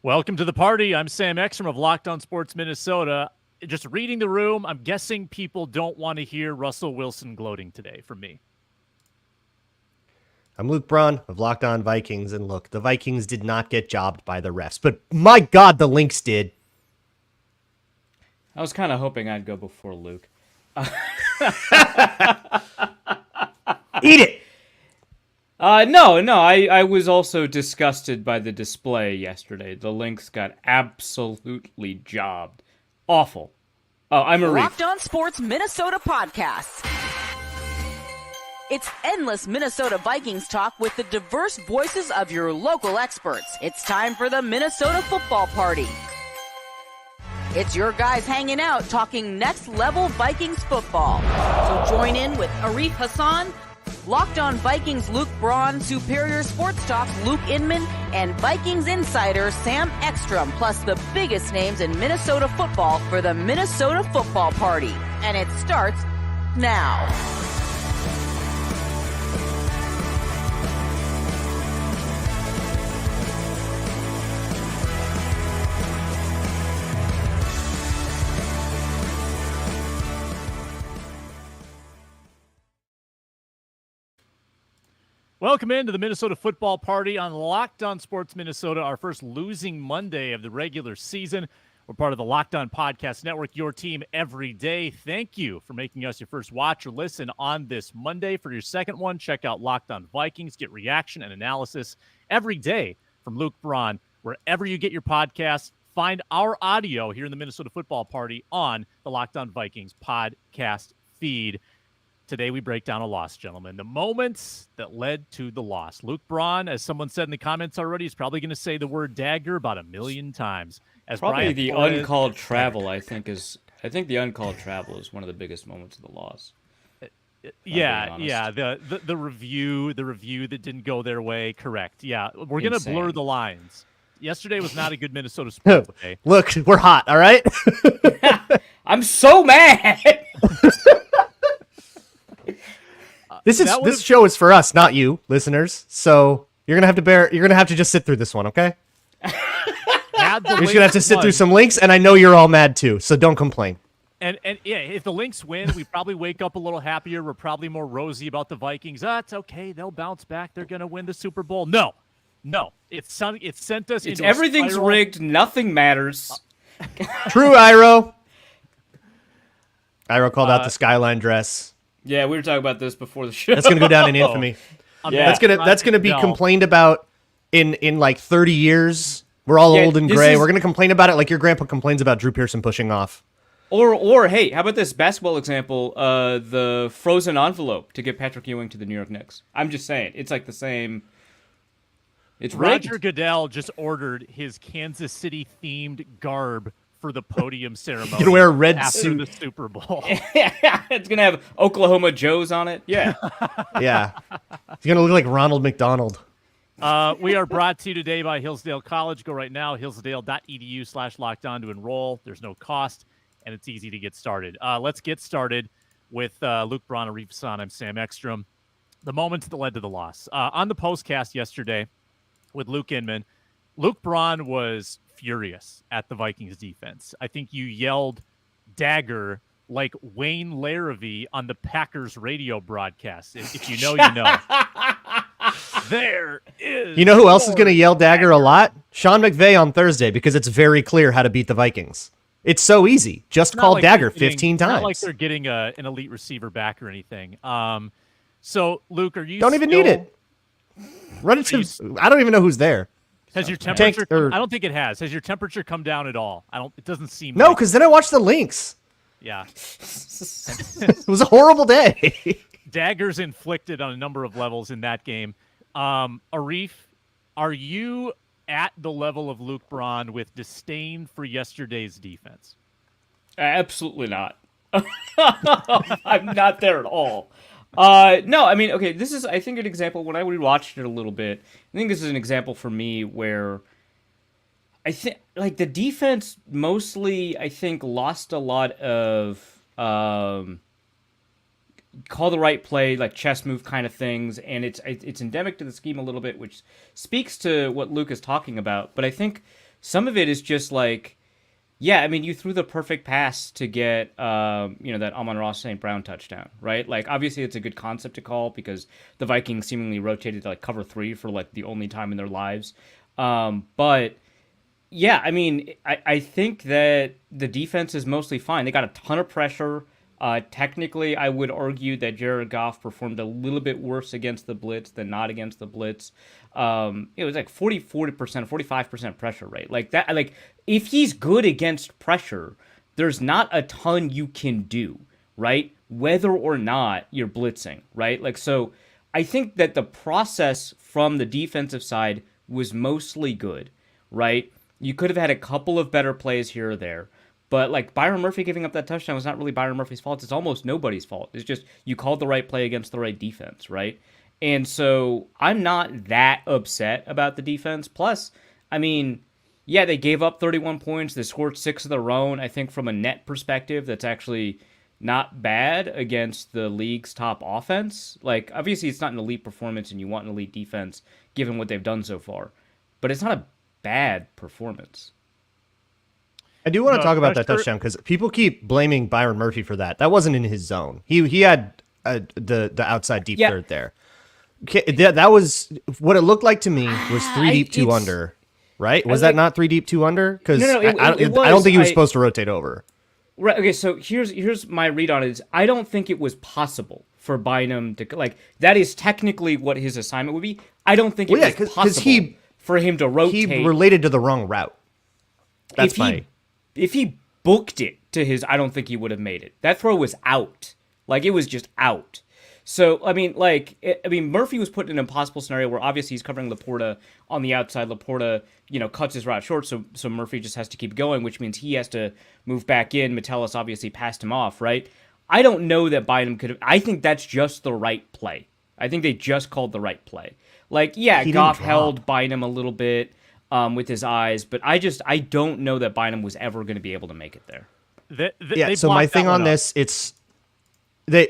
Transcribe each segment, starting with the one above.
Welcome to the party. I'm Sam Ekstrom of Locked On Sports Minnesota. Just reading the room, I'm guessing people don't want to hear Russell Wilson gloating today from me. I'm Luke Braun of Locked On Vikings, and look, the Vikings did not get jobbed by the refs, but my God, the Lynx did. I was kind of hoping I'd go before Luke. Eat it! No, I was also disgusted by the display yesterday. The Lynx got absolutely jobbed. Awful. Oh, I'm a Locked On Sports Minnesota podcast. It's endless Minnesota Vikings talk with the diverse voices of your local experts. It's time for the Minnesota Football Party. It's your guys hanging out talking next level Vikings football. So join in with Arif Hassan, Locked On Vikings Luke Braun, Superior Sports Talk's Luke Inman, and Vikings insider Sam Ekstrom, plus the biggest names in Minnesota football for the Minnesota Football Party. And it starts now. Welcome into the Minnesota Football Party on Locked On Sports Minnesota, our first losing Monday of the regular season. We're part of the Locked On Podcast Network, your team every day. Thank you for making us your first watch or listen on this Monday. For your second one, check out Locked On Vikings. Get reaction and analysis every day from Luke Braun. Wherever you get your podcasts, find our audio here in the Minnesota Football Party on the Locked On Vikings podcast feed. Today we break down a loss, gentlemen. The moments that led to the loss. Luke Braun, as someone said in the comments already, is probably going to say the word dagger about 1,000,000 times. As Probably Brian the Flores, uncalled travel, I think the uncalled travel is one of the biggest moments of the loss. Yeah. The review that didn't go their way. Correct. Yeah, we're going to blur the lines. Yesterday was not a good Minnesota sports day. Look, we're hot, all right? I'm so mad. This show is for us, not you, listeners. So you're gonna have to just sit through this one, okay? You're just gonna have to sit through some links, and I know you're all mad too, so don't complain. And yeah, if the Lynx win, we probably wake up a little happier. We're probably more rosy about the Vikings. It's okay. They'll bounce back. They're gonna win the Super Bowl. No. It sent us into everything's rigged. Nothing matters. True, Iro. Iro called out the skyline dress. Yeah, we were talking about this before the show. That's gonna go down in infamy. Yeah. That's gonna be complained about in like 30 years. We're all old and gray. We're gonna complain about it like your grandpa complains about Drew Pearson pushing off. Or hey, how about this basketball example? The frozen envelope to get Patrick Ewing to the New York Knicks. I'm just saying, it's like the same. It's Roger rigged. Goodell just ordered his Kansas City themed garb for the podium ceremony. You can wear a red after suit. the Super Bowl. It's gonna have Oklahoma Joe's on it. Yeah. Yeah. He's gonna look like Ronald McDonald. We are brought to you today by Hillsdale College. Go right now, hillsdale.edu/lockedon to enroll. There's no cost, and it's easy to get started. Let's get started with Luke Braun, Arif Hassan. I'm Sam Ekstrom. The moments that led to the loss. On the postcast yesterday with Luke Inman, Luke Braun was furious at the Vikings defense. I think you yelled dagger like Wayne Larrivee on the Packers radio broadcast. If you know, you know. There is. You know who else is going to yell dagger a lot? Sean McVay on Thursday, because it's very clear how to beat the Vikings. It's so easy. Just call dagger 15 times. Not like they're getting an elite receiver back or anything. So, Luke, are you Don't even need it. Run it to. I don't even know who's there. Has your temperature? I don't think it has. Has your temperature come down at all? It doesn't seem. No, because then I watched the links. Yeah. It was a horrible day. Daggers inflicted on a number of levels in that game. Arif, are you at the level of Luke Braun with disdain for yesterday's defense? Absolutely not. I'm not there at all. No, I mean, okay, this is, I think, an example. When I rewatched it a little bit, I think this is an example for me where I think, like, the defense mostly, I think, lost a lot of call the right play, like chess move kind of things, and it's endemic to the scheme a little bit, which speaks to what Luke is talking about. But I think Some of it is just like, yeah, I mean, you threw the perfect pass to get, that Amon-Ra St. Brown touchdown, right? Like, obviously, it's a good concept to call because the Vikings seemingly rotated to like cover 3 for like the only time in their lives. But yeah, I mean, I think that the defense is mostly fine. They got a ton of pressure. Technically, I would argue that Jared Goff performed a little bit worse against the blitz than not against the blitz. It was like 40%, 45% pressure rate. Like that, like if he's good against pressure, there's not a ton you can do, right? Whether or not you're blitzing, right? Like, so I think that the process from the defensive side was mostly good, right? You could have had a couple of better plays here or there. But like Byron Murphy giving up that touchdown was not really Byron Murphy's fault. It's almost nobody's fault. It's just you called the right play against the right defense, right? And so I'm not that upset about the defense. Plus, I mean, yeah, they gave up 31 points. They scored 6 of their own. I think from a net perspective, that's actually not bad against the league's top offense. Like, obviously, it's not an elite performance and you want an elite defense given what they've done so far. But it's not a bad performance. I do want to talk about that touchdown because people keep blaming Byron Murphy for that. That wasn't in his zone. He had the outside deep third there. That was what it looked like to me was 3 deep, 2 under, right? Was that not 3 deep, 2 under? Because I don't think he was supposed to rotate over. Right. Okay. So here's my read on it. Is I don't think it was possible for Bynum to like that is technically what his assignment would be. I don't think it was possible for him to rotate. He related to the wrong route. That's funny. If he booked it to his, I don't think he would have made it. That throw was out. Like, it was just out. So, I mean, Murphy was put in an impossible scenario where obviously he's covering Laporta on the outside. Laporta, cuts his route short, so Murphy just has to keep going, which means he has to move back in. Metellus obviously passed him off, right? I don't know that Bynum could have. I think that's just the right play. I think they just called the right play. Like, yeah, Goff held Bynum a little bit. With his eyes, but I don't know that Bynum was ever going to be able to make it there. So my thing on this, they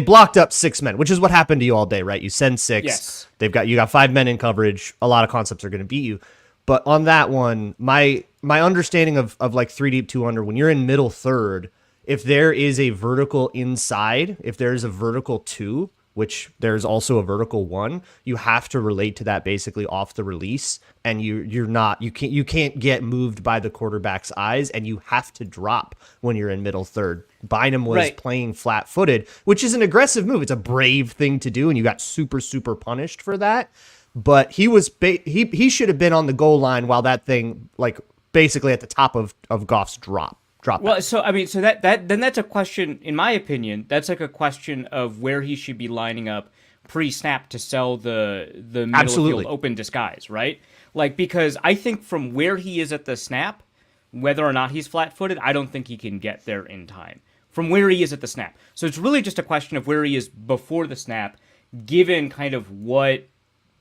blocked up 6 men, which is what happened to you all day, right? You send 6, yes. You got 5 men in coverage. A lot of concepts are going to beat you, but on that one, my understanding of like 3 deep, 2 under, when you're in middle third, if there is a vertical inside, if there's a vertical 2. Which there's also a vertical 1, you have to relate to that basically off the release, and you can't get moved by the quarterback's eyes, and you have to drop when you're in middle third. Bynum was playing flat-footed, which is an aggressive move. It's a brave thing to do, and you got super, super punished for that. But he was he should have been on the goal line while that thing like basically at the top of Goff's drop. Well, so I mean, that's a question. In my opinion, that's like a question of where he should be lining up pre-snap to sell the middle field open disguise, right? Like, because I think from where he is at the snap, whether or not he's flat-footed, I don't think he can get there in time from where he is at the snap. So it's really just a question of where he is before the snap, given kind of what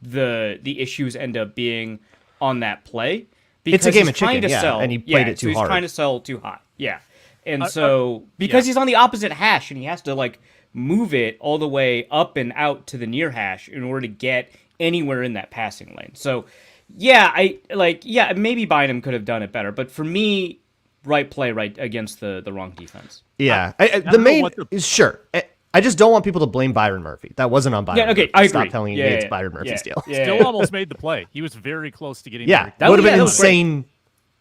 the issues end up being on that play. Because it's a game of chicken, and he played it too hard. He's trying to sell too high. Yeah. And so, because he's on the opposite hash, and he has to, like, move it all the way up and out to the near hash in order to get anywhere in that passing lane. So, maybe Bynum could have done it better. But for me, right play right against the wrong defense. Yeah. Sure. I just don't want people to blame Byron Murphy. That wasn't on Byron. Yeah, okay, Murphy. I agree. Stop telling me it's Byron Murphy's deal. Still almost made the play. He was very close to getting there. That would have been insane.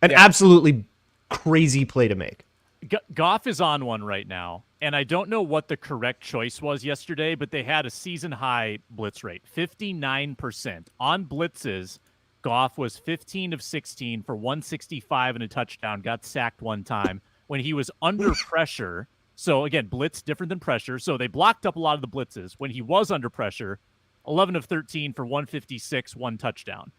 An absolutely crazy play to make. Goff is on one right now, and I don't know what the correct choice was yesterday, but they had a season-high blitz rate, 59%. On blitzes, Goff was 15 of 16 for 165 and a touchdown, got sacked one time. When he was under pressure... So, again, blitz different than pressure. So they blocked up a lot of the blitzes. When he was under pressure, 11 of 13 for 156, 1 touchdown.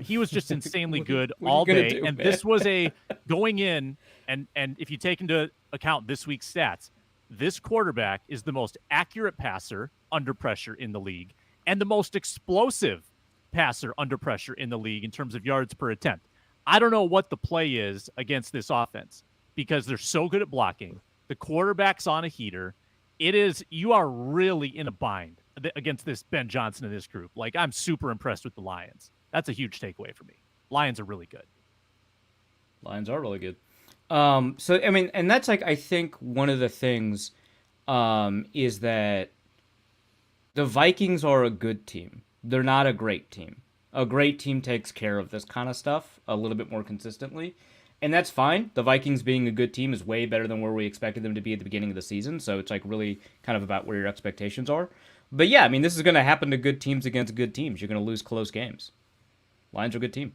He was just insanely good all day. And this was a going in, and if you take into account this week's stats, this quarterback is the most accurate passer under pressure in the league and the most explosive passer under pressure in the league in terms of yards per attempt. I don't know what the play is against this offense because they're so good at blocking. The quarterback's on a heater. You are really in a bind against this Ben Johnson and this group. Like, I'm super impressed with the Lions. That's a huge takeaway for me. Lions are really good. Lions are really good. So I mean, and that's like I think one of the things is that the Vikings are a good team. They're not a great team. A great team takes care of this kind of stuff a little bit more consistently, and that's fine. The Vikings being a good team is way better than where we expected them to be at the beginning of the season, so it's like really kind of about where your expectations are. But yeah, I mean, this is going to happen to good teams against good teams. You're going to lose close games. Lions are a good team.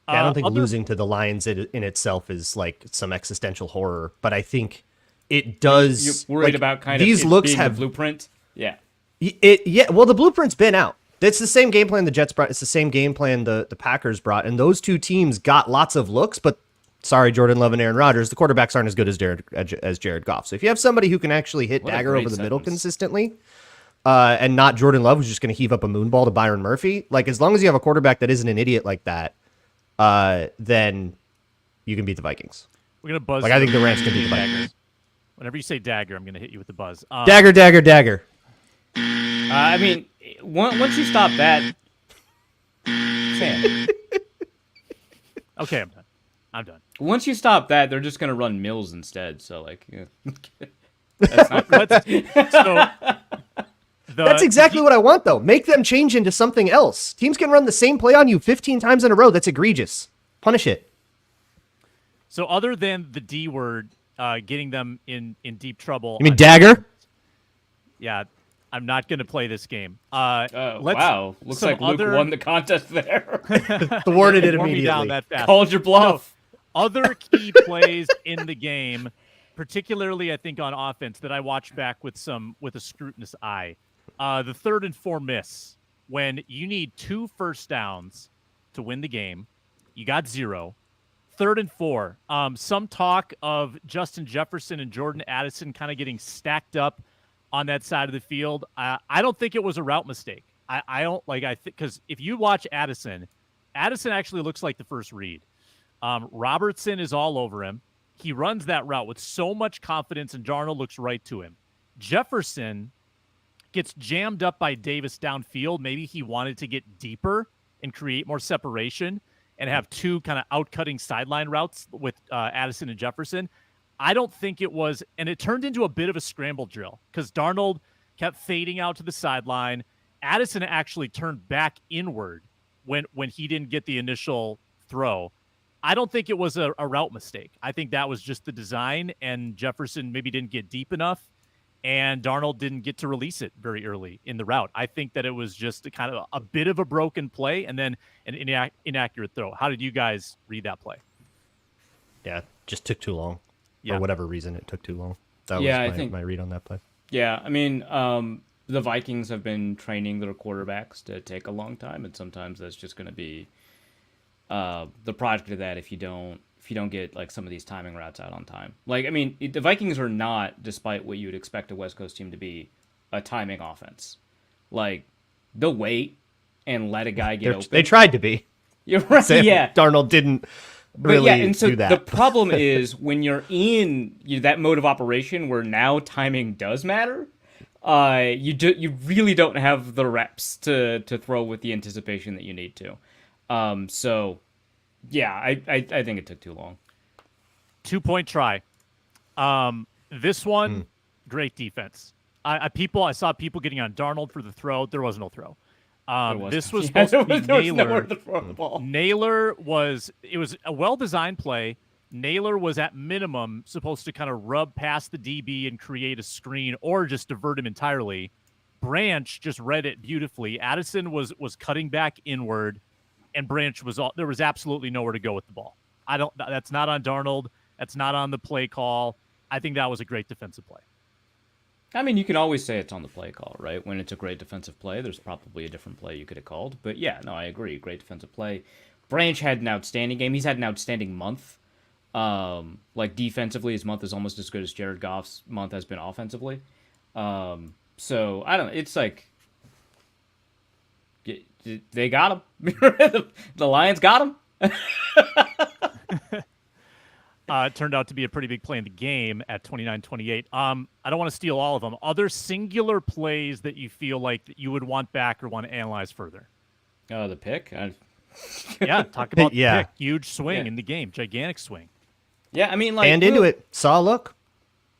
Yeah, I don't think losing to the Lions in itself is like some existential horror, but I think it does. You're worried about kind of these looks being have a blueprint. Yeah. Yeah. Well, the blueprint's been out. It's the same game plan the Jets brought. It's the same game plan the Packers brought, and those two teams got lots of looks. But sorry, Jordan Love and Aaron Rodgers, the quarterbacks aren't as good as Jared Goff. So if you have somebody who can actually hit dagger over the middle consistently, and not Jordan Love who's just going to heave up a moonball to Byron Murphy, like as long as you have a quarterback that isn't an idiot like that. Then you can beat the Vikings. We're gonna buzz. Like I think the Rams can beat the Vikings. Whenever you say dagger, I'm gonna hit you with the buzz. Dagger, dagger, dagger. I mean, once you stop that, Sam. Okay, I'm done. Once you stop that, they're just gonna run Mills instead. So like, yeah. That's not That's exactly what I want, though. Make them change into something else. Teams can run the same play on you 15 times in a row. That's egregious. Punish it. So other than the D word getting them in deep trouble. You mean dagger? Yeah, I'm not going to play this game. Wow. Looks like Luke won the contest there. Thwarted it immediately. Down that fast. Called your bluff. No, other key plays in the game, particularly I think on offense, that I watched back with a scrutinous eye. The 3rd and 4 miss when you need 2 first downs to win the game. You got 0. 3rd and 4. Some talk of Justin Jefferson and Jordan Addison kind of getting stacked up on that side of the field. I don't think it was a route mistake. I don't like. I think because if you watch Addison actually looks like the first read. Robertson is all over him. He runs that route with so much confidence, and Darnold looks right to him. Jefferson gets jammed up by Davis downfield. Maybe he wanted to get deeper and create more separation and have 2 kind of outcutting sideline routes with Addison and Jefferson. I don't think it was, and it turned into a bit of a scramble drill because Darnold kept fading out to the sideline. Addison actually turned back inward when he didn't get the initial throw. I don't think it was a route mistake. I think that was just the design, and Jefferson maybe didn't get deep enough, and Darnold didn't get to release it very early in the route. I think that it was just a kind of a bit of a broken play and then an inaccurate throw. How did you guys read that play? Yeah, just took too long. Yeah. For whatever reason, it took too long. That was my read on that play. Yeah, I mean, the Vikings have been training their quarterbacks to take a long time, and sometimes that's just going to be the product of that if you don't get like some of these timing routes out on time. Like, I mean, the Vikings are not, despite what you would expect a West Coast team to be, a timing offense. Like, they'll wait and let a guy get open. They tried to be. You're right. Yeah, Darnold didn't really do that. The problem is when you're in that mode of operation where now timing does matter. You really don't have the reps to throw with the anticipation that you need to. So. Yeah, I think it took too long. 2-point try. This one, great defense. I saw people getting on Darnold for the throw. There was no throw. This was supposed to be Naylor. To throw the ball. Naylor was a well-designed play. Naylor was at minimum supposed to kind of rub past the DB and create a screen or just divert him entirely. Branch just read it beautifully. Addison was cutting back inward. And Branch there was absolutely nowhere to go with the ball. That's not on Darnold. That's not on the play call. I think that was a great defensive play. I mean, you can always say it's on the play call, right? When it's a great defensive play, there's probably a different play you could have called. But yeah, no, I agree. Great defensive play. Branch had an outstanding game. He's had an outstanding month. Like defensively, his month is almost as good as Jared Goff's month has been offensively. So I don't know. It's like they got him. The Lions got him. It turned out to be a pretty big play in the game at 29-28. I don't want to steal all of them. Other singular plays that you feel like that you would want back or want to analyze further? The pick? Yeah, talk about the Yeah. pick. Huge swing in the game. Gigantic swing. Yeah, I mean, like... And into it. Saw a look.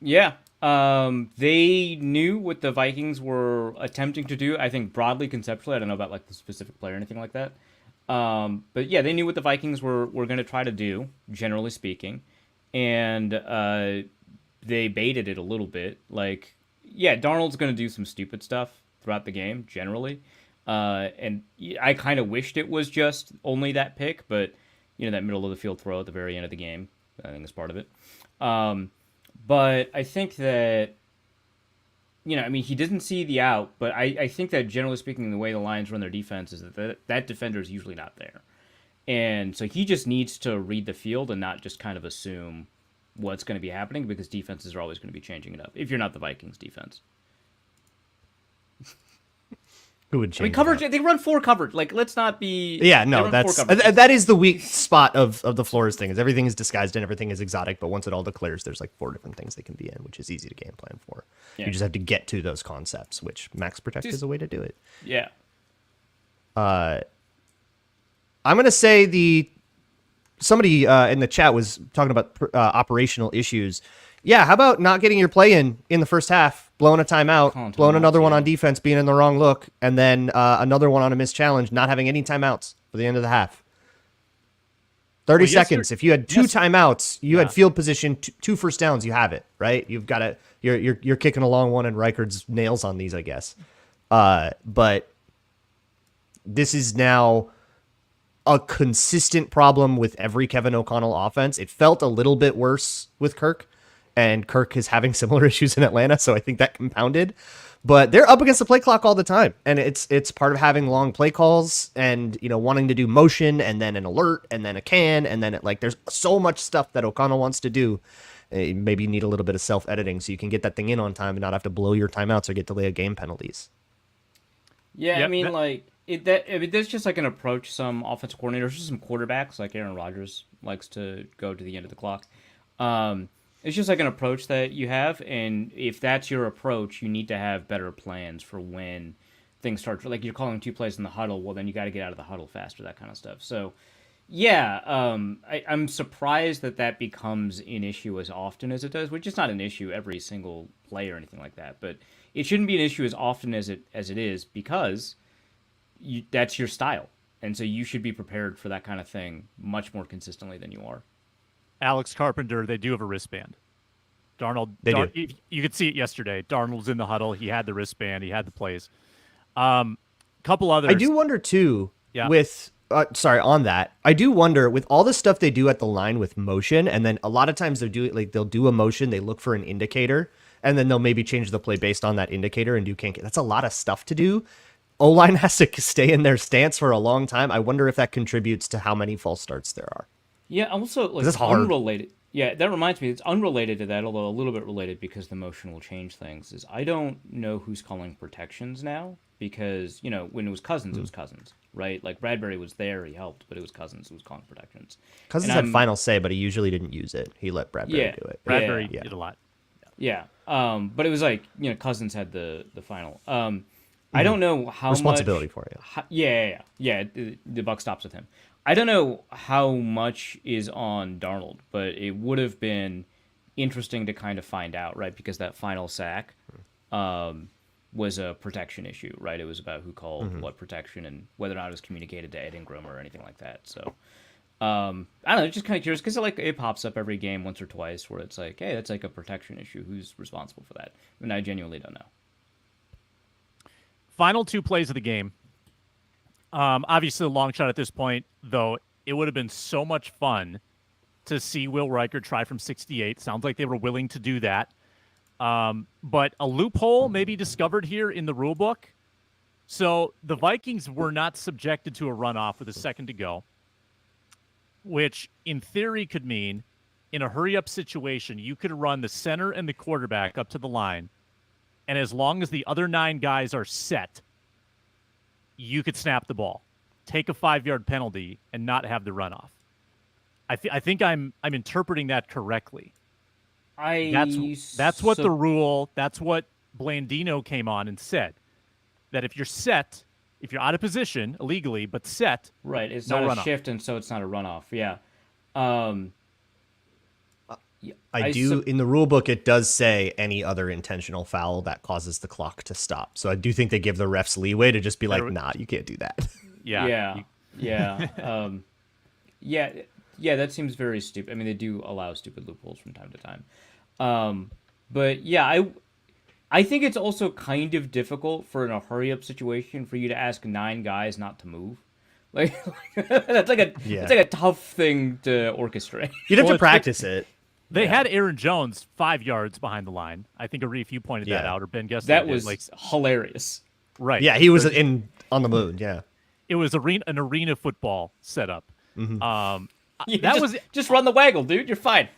Yeah. They knew what the Vikings were attempting to do. I think broadly, conceptually, I don't know about like the specific play or anything like that. But yeah, they knew what the Vikings were going to try to do, generally speaking. And they baited it a little bit. Like, yeah, Darnold's going to do some stupid stuff throughout the game, generally. And I kind of wished it was just only that pick, but, that middle of the field throw at the very end of the game, I think is part of it. But I think that, he didn't see the out, but I think that generally speaking, the way the Lions run their defense is that defender is usually not there. And so he just needs to read the field and not just kind of assume what's going to be happening, because defenses are always going to be changing it up if you're not the Vikings defense. Who would change? Coverage. They run 4 coverage. Like, let's not be. Yeah, no, that is the weak spot of the Flores thing. Is everything is disguised and everything is exotic, but once it all declares, there's like 4 different things they can be in, which is easy to game plan for. Yeah. You just have to get to those concepts, which Max Protect is a way to do it. Yeah. I'm gonna say somebody in the chat was talking about operational issues. Yeah, how about not getting your play in the first half, blowing a timeout, blowing another one on defense, being in the wrong look, and then another one on a missed challenge, not having any timeouts for the end of the half. 30 seconds. If you had 2 timeouts, you had field position, 2 first downs, you have it, right? You've got it. You're kicking a long one, and Reichard's nails on these, I guess. But this is now a consistent problem with every Kevin O'Connell offense. It felt a little bit worse with Kirk. And Kirk is having similar issues in Atlanta, so I think that compounded. But they're up against the play clock all the time, and it's part of having long play calls and wanting to do motion and then an alert and then a can and then there's so much stuff that O'Connell wants to do. Maybe you need a little bit of self-editing so you can get that thing in on time and not have to blow your timeouts or get delay of game penalties. Yeah, yep. There's just like an approach some offensive coordinators, just some quarterbacks like Aaron Rodgers likes to go to the end of the clock. It's just like an approach that you have, and if that's your approach, you need to have better plans for when things start. Like, you're calling 2 plays in the huddle, well, then you got to get out of the huddle faster, that kind of stuff. So, yeah, I'm surprised that becomes an issue as often as it does, which is not an issue every single play or anything like that, but it shouldn't be an issue as often as it is, because that's your style, and so you should be prepared for that kind of thing much more consistently than you are. Alex Carpenter, they do have a wristband. Darnold, you could see it yesterday. Darnold's in the huddle. He had the wristband. He had the plays. Couple others. I do wonder too. With on that, I do wonder with all the stuff they do at the line with motion, and then a lot of times they'll do a motion. They look for an indicator, and then they'll maybe change the play based on that indicator and do can't. That's a lot of stuff to do. O-line has to stay in their stance for a long time. I wonder if that contributes to how many false starts there are. Yeah, also, unrelated. Yeah, that reminds me, it's unrelated to that, although a little bit related because the motion will change things, is I don't know who's calling protections now, because, when it was Cousins, it was Cousins, right? Like, Bradbury was there, he helped, but it was Cousins who was calling protections. Cousins had final say, but he usually didn't use it. He let Bradbury do it. Bradbury did a lot. Yeah, but it was like, Cousins had the final. I don't know how responsibility much... for you. Yeah, the buck stops with him. I don't know how much is on Darnold, but it would have been interesting to kind of find out, right? Because that final sack was a protection issue, right? It was about who called what protection and whether or not it was communicated to Ed Ingram or anything like that. So, I don't know, just kind of curious, because it pops up every game once or twice where it's like, hey, that's like a protection issue. Who's responsible for that? And I genuinely don't know. Final 2 plays of the game. Obviously, a long shot at this point, though. It would have been so much fun to see Will Reichard try from 68. Sounds like they were willing to do that. But a loophole may be discovered here in the rule book. So the Vikings were not subjected to a runoff with a second to go, which in theory could mean in a hurry-up situation, you could run the center and the quarterback up to the line, and as long as the other 9 guys are set, you could snap the ball, take a 5-yard penalty, and not have the runoff. I think I'm interpreting that correctly. That's what the rule. That's what Blandino came on and said, that if you're set, if you're out of position illegally but set, right, it's no not runoff. a shift, and so it's not a runoff. Yeah. In the rule book, it does say any other intentional foul that causes the clock to stop. So I do think they give the refs leeway to just be like, nah, you can't do that. Yeah. Yeah, that seems very stupid. I mean, they do allow stupid loopholes from time to time. But yeah, I think it's also kind of difficult for in a hurry up situation for you to ask 9 guys not to move. Like that's like a tough thing to orchestrate. You'd have to practice it. They had Aaron Jones 5 yards behind the line. I think Arif, you pointed that out, or Ben Gessler that did. was hilarious. Right. Yeah, he was on the moon. Yeah. It was an arena football setup. Mm-hmm. Just run the waggle, dude. You're fine.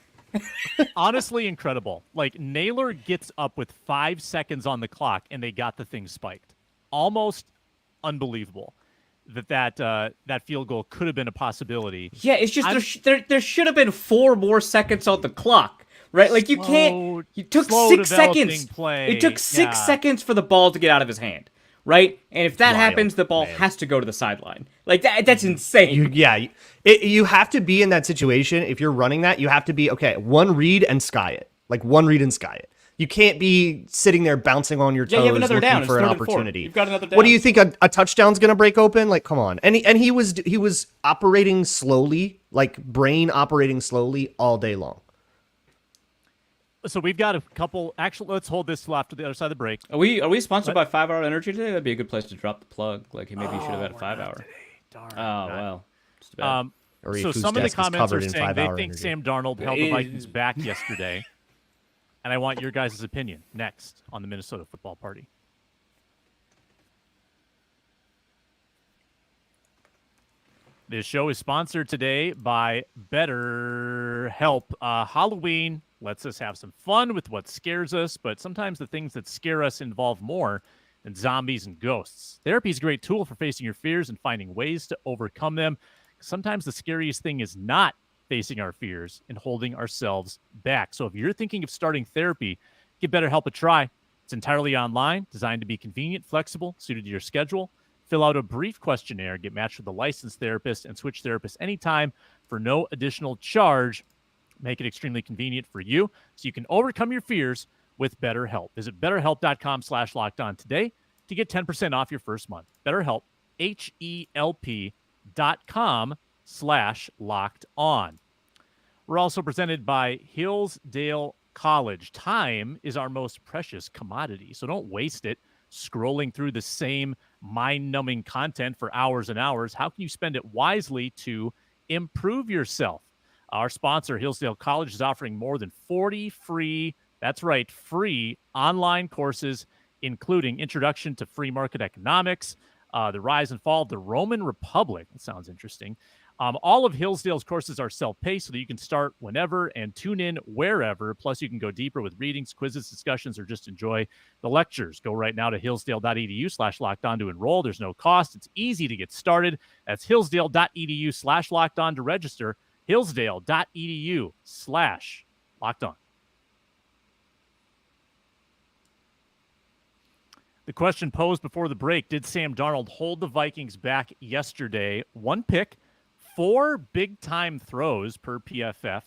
Honestly incredible. Like, Naylor gets up with 5 seconds on the clock, and they got the thing spiked. Almost unbelievable that field goal could have been a possibility. Yeah, it's just there should have been 4 more seconds on the clock, right? Like, you can't. You took 6 seconds. It took 6 seconds for the ball to get out of his hand, right? And if that happens, the ball has to go to the sideline. Like, that's insane. You have to be in that situation. If you're running that, you have to be, okay, one read and sky it. Like, one read and sky it. You can't be sitting there bouncing on your toes looking for an opportunity. You've got another down. What do you think, a touchdown's going to break open? Like, come on. And he was operating slowly, like brain operating slowly all day long. So we've got a couple. Actually, let's hold this till after the other side of the break. Are we sponsored by 5 Hour Energy today? That'd be a good place to drop the plug. Like, maybe you should have had a 5 hour. Darn. Oh, well. Just bad. So some of the comments are saying they think Sam Darnold held the Vikings back yesterday. And I want your guys' opinion next on the Minnesota Football Party. This show is sponsored today by BetterHelp. Halloween lets us have some fun with what scares us, but sometimes the things that scare us involve more than zombies and ghosts. Therapy is a great tool for facing your fears and finding ways to overcome them. Sometimes the scariest thing is not facing our fears and holding ourselves back. So if you're thinking of starting therapy, give BetterHelp a try. It's entirely online, designed to be convenient, flexible, suited to your schedule. Fill out a brief questionnaire, get matched with a licensed therapist, and switch therapists anytime for no additional charge. Make it extremely convenient for you so you can overcome your fears with BetterHelp. Visit BetterHelp.com/lockedon today to get 10% off your first month. BetterHelp, HELP.com/locked on. We're also presented by Hillsdale College. Time is our most precious commodity, so don't waste it scrolling through the same mind-numbing content for hours and hours. How can you spend it wisely to improve yourself? Our sponsor, Hillsdale College, is offering more than 40 free online courses, including Introduction to Free Market Economics, The Rise and Fall of the Roman Republic. That sounds interesting. All of Hillsdale's courses are self-paced so that you can start whenever and tune in wherever. Plus, you can go deeper with readings, quizzes, discussions, or just enjoy the lectures. Go right now to hillsdale.edu/lockedon to enroll. There's no cost. It's easy to get started. That's hillsdale.edu/lockedon to register. Hillsdale.edu/lockedon. The question posed before the break, did Sam Darnold hold the Vikings back yesterday? 1 pick, 4 big-time throws per PFF.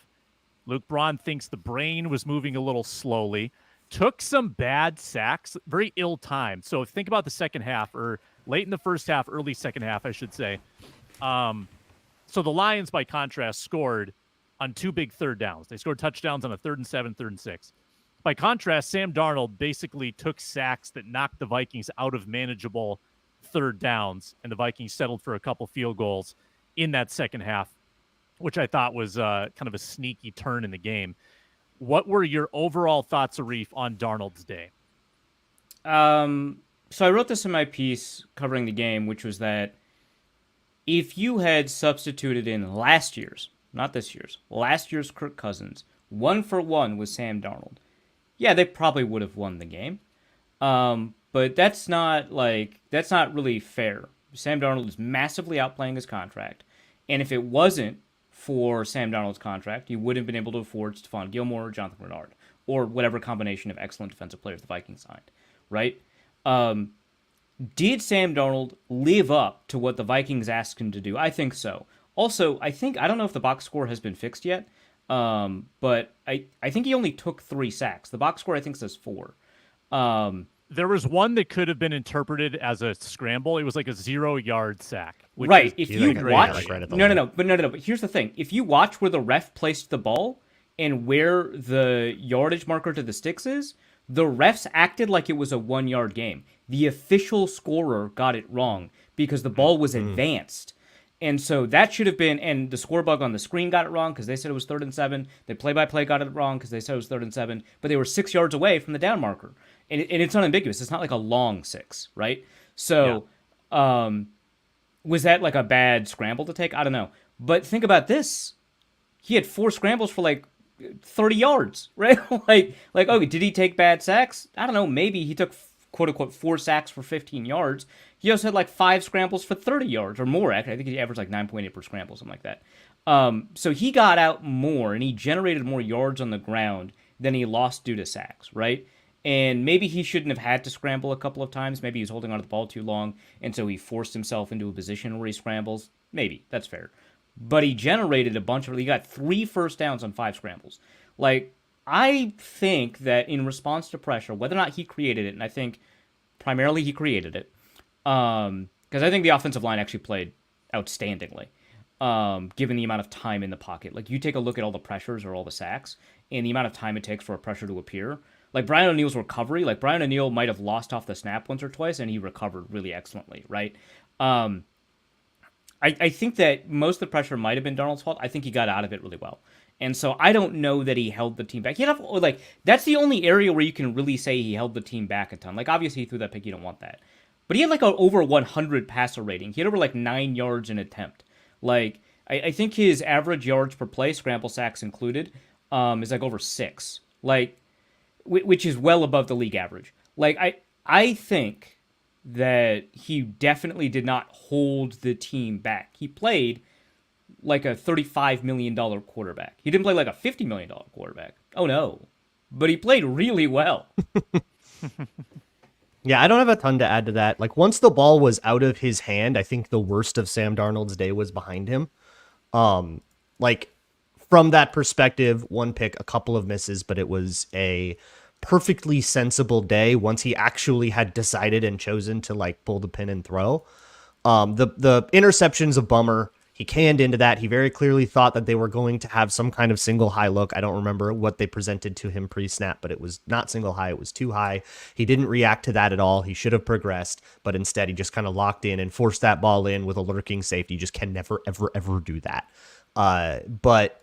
Luke Braun thinks the brain was moving a little slowly. Took some bad sacks, very ill-timed. So think about the second half, or late in the first half, early second half, I should say. So the Lions, by contrast, scored on 2 big third downs. They scored touchdowns on a 3rd and 7, 3rd and 6. By contrast, Sam Darnold basically took sacks that knocked the Vikings out of manageable third downs, and the Vikings settled for a couple field goals in that second half, which I thought was kind of a sneaky turn in the game. What were your overall thoughts, Arif, on Darnold's day? So I wrote this in my piece covering the game, which was that if you had substituted in last year's, not this year's, last year's Kirk Cousins, 1-for-1 with Sam Darnold, yeah, they probably would have won the game. But that's not really fair. Sam Darnold is massively outplaying his contract. And if it wasn't for Sam Darnold's contract, you wouldn't have been able to afford Stephon Gilmore or Jonathan Bernard, or whatever combination of excellent defensive players the Vikings signed, right? Did Sam Darnold live up to what the Vikings asked him to do? I think so. Also, I don't know if the box score has been fixed yet, but I think he only took 3 sacks. The box score, I think, says 4. There was one that could have been interpreted as a scramble. It was like a 0-yard sack. Right. If you watch... No. But here's the thing. If you watch where the ref placed the ball and where the yardage marker to the sticks is, the refs acted like it was a 1-yard game. The official scorer got it wrong because the ball was advanced. And so that should have been, and the score bug on the screen got it wrong because they said it was 3rd and 7. The play-by-play got it wrong because they said it was 3rd and 7. But they were 6 yards away from the down marker. And it's unambiguous. It's not like a long 6, right? So was that like a bad scramble to take? I don't know. But think about this. He had 4 scrambles for like 30 yards, right? like, okay, did he take bad sacks? I don't know. Maybe he took, quote unquote, 4 sacks for 15 yards. He also had like 5 scrambles for 30 yards or more. Actually, I think he averaged like 9.8 per scramble, something like that. So he got out more and he generated more yards on the ground than he lost due to sacks, right? And maybe he shouldn't have had to scramble a couple of times. Maybe he was holding on to the ball too long, and so he forced himself into a position where he scrambles. Maybe. That's fair. But he generated a bunch of... He got 3 first downs on 5 scrambles. Like, I think that in response to pressure, whether or not he created it, and I think primarily he created it, because I think the offensive line actually played outstandingly, given the amount of time in the pocket. Like, you take a look at all the pressures or all the sacks, and the amount of time it takes for a pressure to appear. Like, Brian O'Neill's recovery, like, Brian O'Neill might have lost off the snap once or twice, and he recovered really excellently, right? I think that most of the pressure might have been Darnold's fault. I think he got out of it really well. And so I don't know that he held the team back. That's the only area where you can really say he held the team back a ton. Like, obviously, he threw that pick. You don't want that. But he had, like, an over 100 passer rating. He had over, like, 9 yards an attempt. Like, I think his average yards per play, scramble sacks included, is, like, over 6. Like... which is well above the league average. Like, I think that he definitely did not hold the team back. He played like a $35 million quarterback. He didn't play like a $50 million quarterback. Oh, no. But he played really well. Yeah, I don't have a ton to add to that. Like, once the ball was out of his hand, I think the worst of Sam Darnold's day was behind him. Like, from that perspective, 1 pick, a couple of misses, but it was a perfectly sensible day once he actually had decided and chosen to, like, pull the pin and throw. The interception's a bummer. He canned into that. He very clearly thought that they were going to have some kind of single high look. I don't remember what they presented to him pre-snap, but it was not single high. It was too high. He didn't react to that at all. He should have progressed, but instead he just kind of locked in and forced that ball in with a lurking safety. You just can never, ever, ever do that. But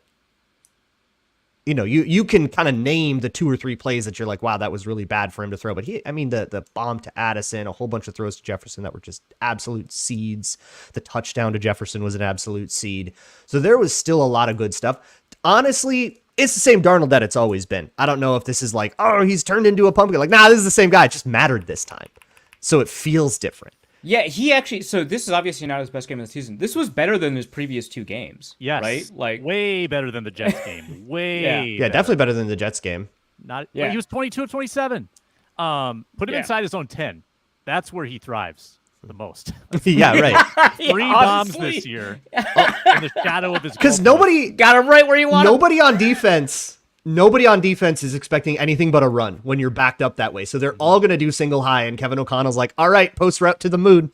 you know, you can kind of name the 2 or 3 plays that you're like, wow, that was really bad for him to throw. But the bomb to Addison, a whole bunch of throws to Jefferson that were just absolute seeds. The touchdown to Jefferson was an absolute seed. So there was still a lot of good stuff. Honestly, it's the same Darnold that it's always been. I don't know if this is like, oh, he's turned into a pumpkin. Like, nah, this is the same guy. It just mattered this time. So it feels different. Yeah, he actually... So this is obviously not his best game of the season. This was better than his previous 2 games. Yes. Right? Like, way better than the Jets game. Yeah, definitely better than the Jets game. He was 22 of 27. Put him inside his own 10. That's where he thrives the most. Yeah, right. 3 bombs this year in the shadow of his... Because nobody... Got him right where you want him. Nobody on defense is expecting anything but a run when you're backed up that way. So they're all going to do single high, and Kevin O'Connell's like, all right, post route to the moon.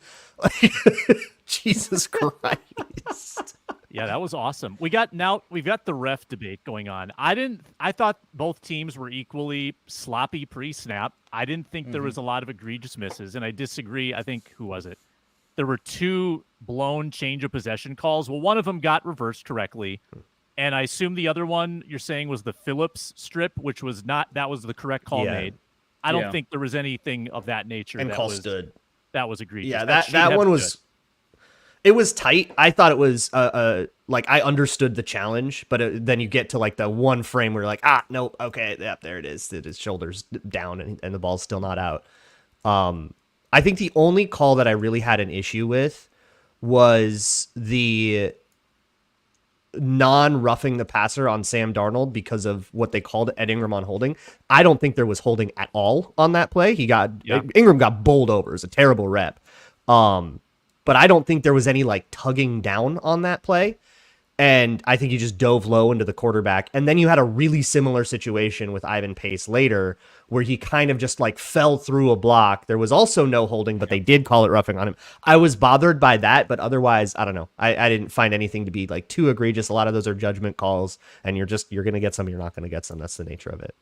Jesus Christ. Yeah, that was awesome. We've got the ref debate going on. I thought both teams were equally sloppy pre-snap. I didn't think there was a lot of egregious misses, and I disagree. I think, who was it? There were 2 blown change of possession calls. Well, one of them got reversed correctly. And I assume the other one you're saying was the Phillips strip, which was not. That was the correct call made. I don't think there was anything of that nature. And call stood. That was egregious. Yeah, that one was. It was tight. I thought it was like I understood the challenge, but then you get to like the one frame where you're like, nope, okay, yeah, there it is. It is shoulders down and the ball's still not out. I think the only call that I really had an issue with was the non-roughing the passer on Sam Darnold because of what they called Ed Ingram on holding. I don't think there was holding at all on that play. Ingram got bowled over. It was a terrible rep. But I don't think there was any like tugging down on that play. And I think he just dove low into the quarterback. And then you had a really similar situation with Ivan Pace later, where he kind of just like fell through a block. There was also no holding, but they did call it roughing on him. I was bothered by that, but otherwise, I don't know. I didn't find anything to be like too egregious. A lot of those are judgment calls, and you're going to get some, you're not going to get some. That's the nature of it.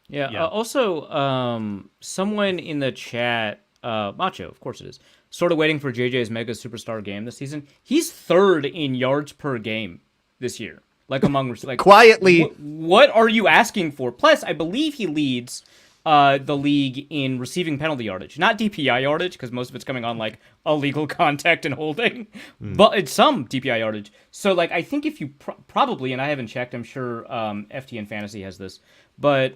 Yeah. Also, someone in the chat, Macho, of course it is, sort of waiting for JJ's mega superstar game this season. He's third in yards per game this year. Like among like quietly. What are you asking for? Plus, I believe he leads the league in receiving penalty yardage, not DPI yardage, because most of it's coming on like illegal contact and holding, but it's some DPI yardage. So like, I think if you probably, and I haven't checked, I'm sure FTN Fantasy has this, but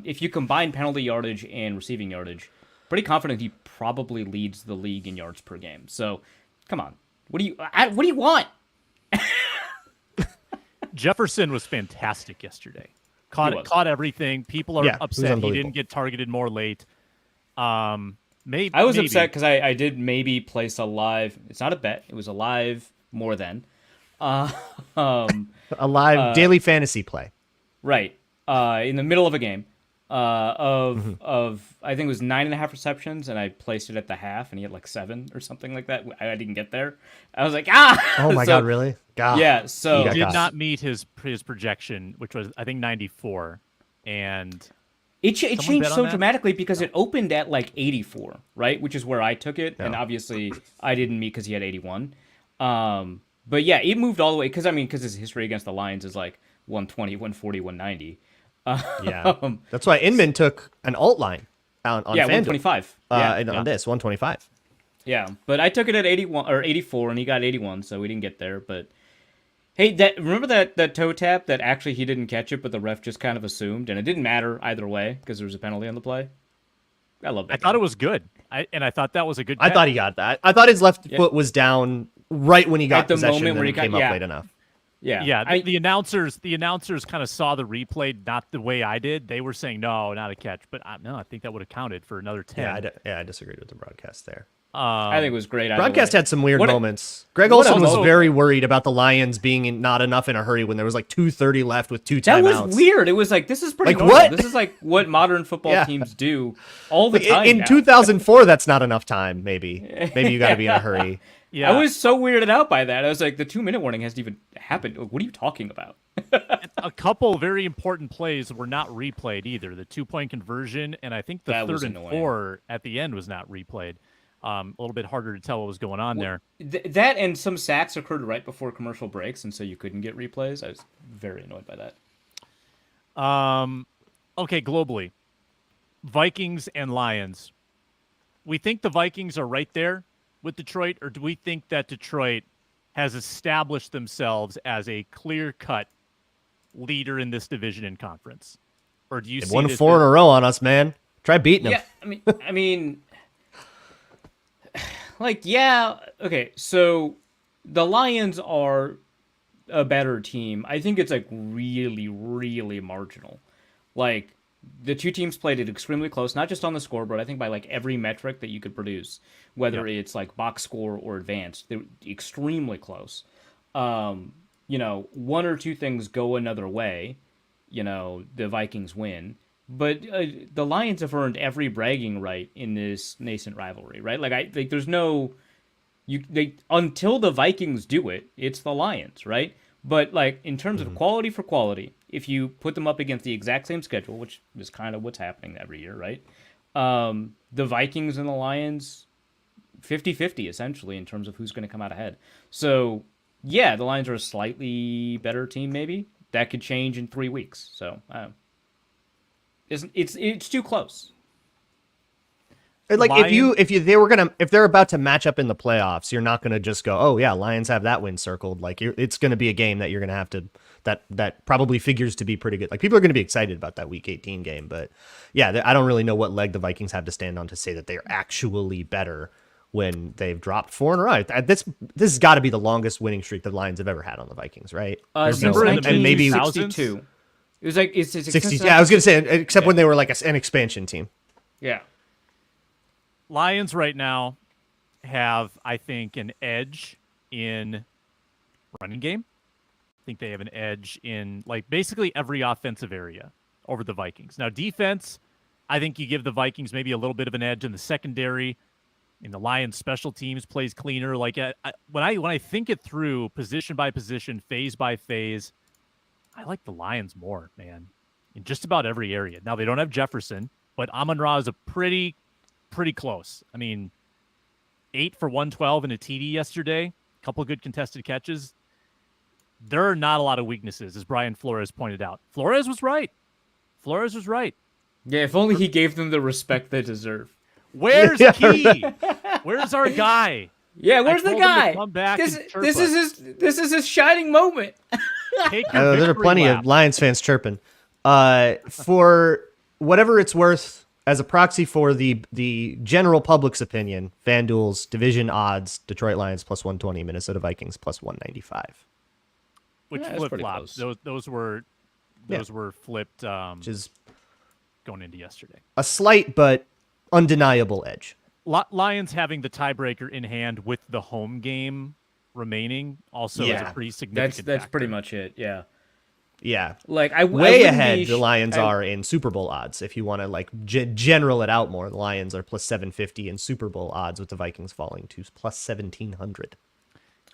if you combine penalty yardage and receiving yardage, pretty confident he probably leads the league in yards per game. So, come on, what do you want? Jefferson was fantastic yesterday. Caught everything. People are upset he didn't get targeted more late. Maybe I was upset because I did maybe place a live. It's not a bet. It was a live more than a live daily fantasy play. Right. In the middle of a game. Of I think it was 9.5 receptions, and I placed it at the half, and he had like 7 or something like that. I didn't get there. I was like, oh my god, really? God. Yeah. So he did not meet his projection, which was I think 94, and it changed so dramatically because it opened at like 84, right, which is where I took it, and obviously I didn't meet because he had 81. But yeah, it moved all the way because his history against the Lions is like 120, 140, 190. That's why Inman took an alt line on FanDuel. 125. On this 125. Yeah, but I took it at 81 or 84, and he got 81, so we didn't get there. But hey, remember that toe tap that actually he didn't catch it, but the ref just kind of assumed, and it didn't matter either way because there was a penalty on the play. I love that. I thought it was good, I thought that was a good. I thought he got that. I thought his left foot was down right when he got possession, moment where he came up late enough. Yeah. The announcers kind of saw the replay not the way I did. They were saying no, not a catch, but I think that would have counted for another 10. I disagreed with the broadcast there. I think it was great. Broadcast had some weird moments. Greg Olson was very worried about the Lions being not enough in a hurry when there was like 2:30 left with 2 timeouts. That was weird. It was like, this is pretty normal. What? This is like what modern football teams do all the time. In 2004, that's not enough time. Maybe you got to be in a hurry. Yeah. I was so weirded out by that. I was like, the 2-minute warning hasn't even happened. What are you talking about? A couple very important plays were not replayed either. The 2-point conversion, and I think the 3rd and 4 at the end was not replayed. A little bit harder to tell what was going on there. That and some sacks occurred right before commercial breaks, and so you couldn't get replays. I was very annoyed by that. Okay, globally, Vikings and Lions. We think the Vikings are right there with Detroit, or do we think that Detroit has established themselves as a clear-cut leader in this division and conference? Or do you see won 4 in a row on us, man? Try beating them. Yeah, I mean, okay, so the Lions are a better team. I think it's like really, really marginal. Like, the two teams played it extremely close, not just on the scoreboard, I think by like every metric that you could produce, whether it's like box score or advanced, they're extremely close. One or two things go another way, the Vikings win. But the Lions have earned every bragging right in this nascent rivalry, right? There's no, until the Vikings do it, it's the Lions, right? But like in terms of quality for quality, if you put them up against the exact same schedule, which is kind of what's happening every year, right? The Vikings and the Lions, 50-50 essentially in terms of who's going to come out ahead. So yeah, the Lions are a slightly better team, maybe. That could change in 3 weeks. So it's too close. Like if they're about to match up in the playoffs, you're not going to just go, oh yeah, Lions have that win circled. Like it's going to be a game that you're going to have to that probably figures to be pretty good. Like people are going to be excited about that Week 18 game, but yeah, I don't really know what leg the Vikings have to stand on to say that they're actually better when they've dropped 4 in a row. This has got to be the longest winning streak the Lions have ever had on the Vikings, right? Remember in the and maybe 62. It was like it's 60. Yeah, I was gonna say, except when they were like an expansion team. Yeah. Lions right now have, I think, an edge in running game. I think they have an edge in like basically every offensive area over the Vikings. Now defense, I think you give the Vikings maybe a little bit of an edge in the secondary. In the Lions special teams plays cleaner. Like when I think it through position by position, phase by phase, I like the Lions more, man, in just about every area. Now, they don't have Jefferson, but Amon-Ra is a pretty close. I mean, 8 for 112 and a TD yesterday, a couple of good contested catches. There are not a lot of weaknesses, as Brian Flores pointed out. Flores was right. Yeah, if only he gave them the respect they deserve. Where's Key? Where's our guy? Yeah, where's the guy? Come back this is his shining moment. There are plenty of Lions fans chirping. For whatever it's worth, as a proxy for the general public's opinion, FanDuel's division odds: Detroit Lions plus 120, Minnesota Vikings plus 195. Which flip flops. Those were flipped. Which is going into yesterday. A slight but undeniable edge. Lions having the tiebreaker in hand with the home game remaining also is a pretty significant That's factor. pretty much it. Yeah. Yeah. Like way ahead the Lions are in Super Bowl odds. If you want to like general it out more, the Lions are plus 750 in Super Bowl odds, with the Vikings falling to plus 1700.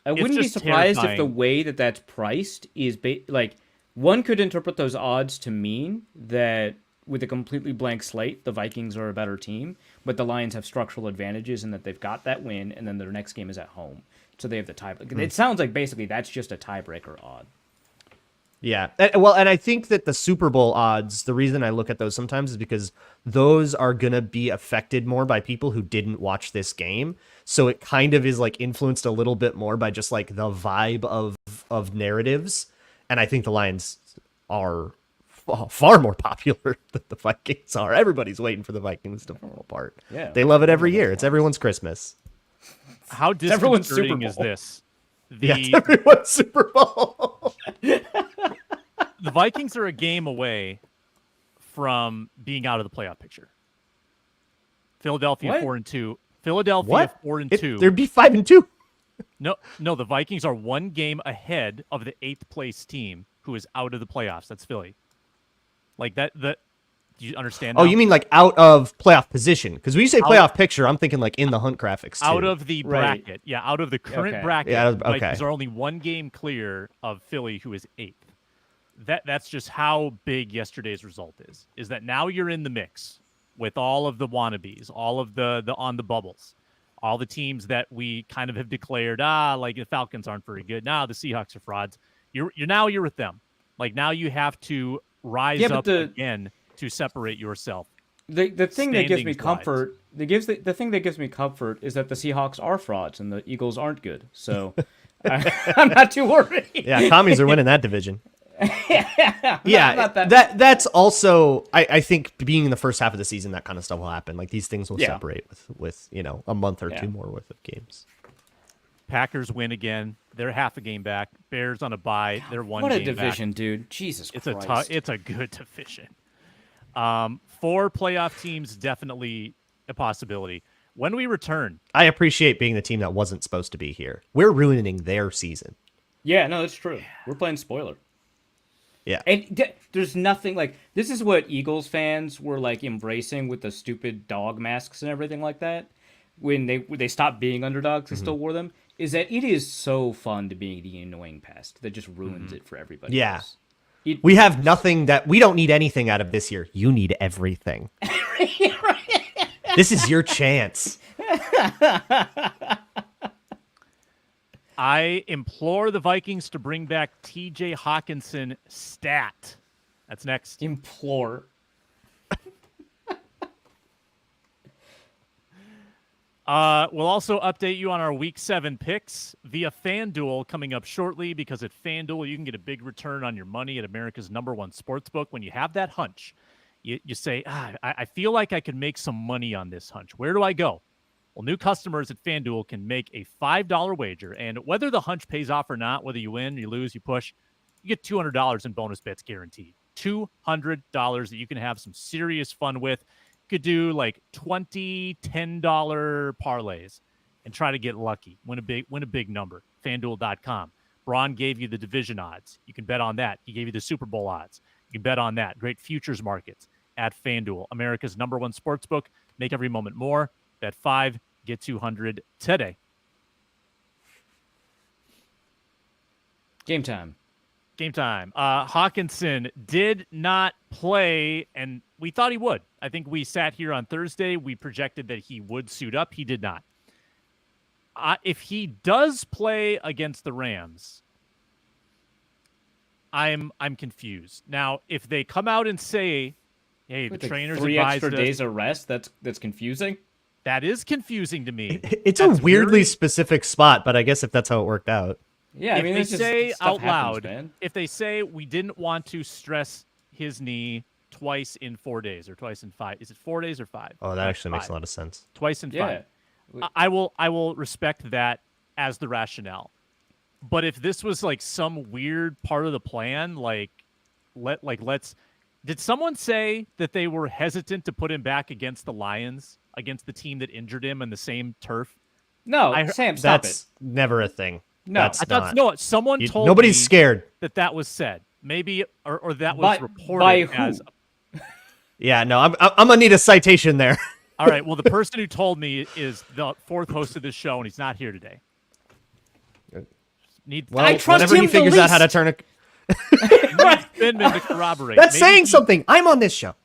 I wouldn't be surprised if the way that that's priced is like one could interpret those odds to mean that with a completely blank slate, the Vikings are a better team, but the Lions have structural advantages in that they've got that win, and then their next game is at home, so they have the tie. It sounds like basically that's just a tiebreaker odd. Yeah, well, and I think that the Super Bowl odds, the reason I look at those sometimes is because those are going to be affected more by people who didn't watch this game. So it kind of is like influenced a little bit more by just like the vibe of narratives. And I think the Lions are far more popular than the Vikings are. Everybody's waiting for the Vikings to fall apart. Yeah, they love it every year. It's everyone's Christmas. How disconcerting is this? It's everyone's Super Bowl. The Vikings are a game away from being out of the playoff picture. Philadelphia 4-2. Philadelphia 4-2. They'd be 5-2. No, the Vikings are one game ahead of the 8th place team who is out of the playoffs. That's Philly. Like that. Do you understand? Oh, you mean like out of playoff position? Because when you say playoff picture, I'm thinking like in the hunt graphics too. Out of the bracket. Right. Yeah, out of the current bracket. Yeah, okay. Vikings are only one game clear of Philly, who is 8th. That's just how big yesterday's result is. Is that now you're in the mix with all of the wannabes, all of the on the bubbles, all the teams that we kind of have declared, like the Falcons aren't very good. Now the Seahawks are frauds. You're with them. Like now you have to rise up again to separate yourself. The thing that gives me comfort, the thing that gives me comfort is that the Seahawks are frauds and the Eagles aren't good. So I'm not too worried. Yeah, commies are winning that division. That's also I think being in the first half of the season, that kind of stuff will happen. Like these things will separate with a month or two more worth of games. Packers win again. They're half a game back. Bears on a bye. They're one game back. What a division, dude. Jesus Christ. It's a good division. 4 playoff teams, definitely a possibility. When we return, I appreciate being the team that wasn't supposed to be here. We're ruining their season. Yeah, no, that's true. We're playing spoiler. Yeah. And there's nothing like this is what Eagles fans were like embracing with the stupid dog masks and everything like that. When they stopped being underdogs, they still wore them. Is that it is so fun to be the annoying pest that just ruins it for everybody else. We have nothing we don't need anything out of this year. You need everything. This is your chance. I implore the Vikings to bring back TJ Hockenson stat. That's next. Implore. We'll also update you on our Week 7 picks via FanDuel coming up shortly, because at FanDuel you can get a big return on your money at America's #1 sportsbook. When you have that hunch, you say, I feel like I could make some money on this hunch. Where do I go? Well, new customers at FanDuel can make a $5 wager, and whether the hunch pays off or not, whether you win, you lose, you push, you get $200 in bonus bets guaranteed. $200 that you can have some serious fun with. You could do like $20, $10 parlays and try to get lucky. Win a big number. FanDuel.com. Braun gave you the division odds. You can bet on that. He gave you the Super Bowl odds. You can bet on that. Great futures markets at FanDuel, America's #1 sportsbook. Make every moment more. Bet 5, get 200 today. Game time. Hockenson did not play, and we thought he would. I think we sat here on Thursday. We projected that he would suit up. He did not. If he does play against the Rams, I'm confused. Now, if they come out and say, "Hey, the trainers advised 3 extra us," days of rest, that's confusing. That is confusing to me. It's a weirdly specific spot, but I guess if that's how it worked out. Yeah, if they say out loud, man. if they say we didn't want to stress his knee twice in 4 days or twice in 5, is it 4 days or 5? Oh, that actually makes a lot of sense. Twice in 5. I will respect that as the rationale. But if this was like some weird part of the plan, did someone say that they were hesitant to put him back against the Lions, against the team that injured him on the same turf? No, Sam, stop that's never a thing. No, that's I thought not. no. Someone told nobody's me scared that was said. Maybe or that was reported by who? as. Yeah, no, I'm gonna need a citation there. All right. Well, the person who told me is the 4th host of this show, and he's not here today. Well, I trust whenever him he the figures out least. how to turn a Finman to corroborate. That's Maybe saying something. I'm on this show.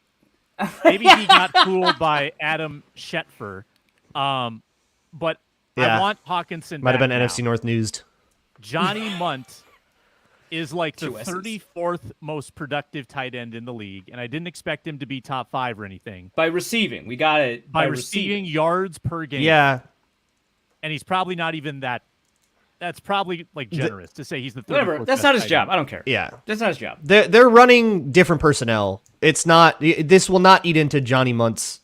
Maybe he got fooled by Adam Shetfer. But Yeah. I want Hockenson Might have back been now. NFC North newsed. Johnny Munt is like the Two S's. 34th most productive tight end in the league, and I didn't expect him to be top 5 or anything. By receiving, we got it. By receiving yards per game. Yeah. And he's probably not even that. That's probably like generous to say he's the 34th. Whatever. That's best not his tight job. end. I don't care. Yeah. That's not his job. They're running different personnel. It's not. This will not eat into Johnny Munt's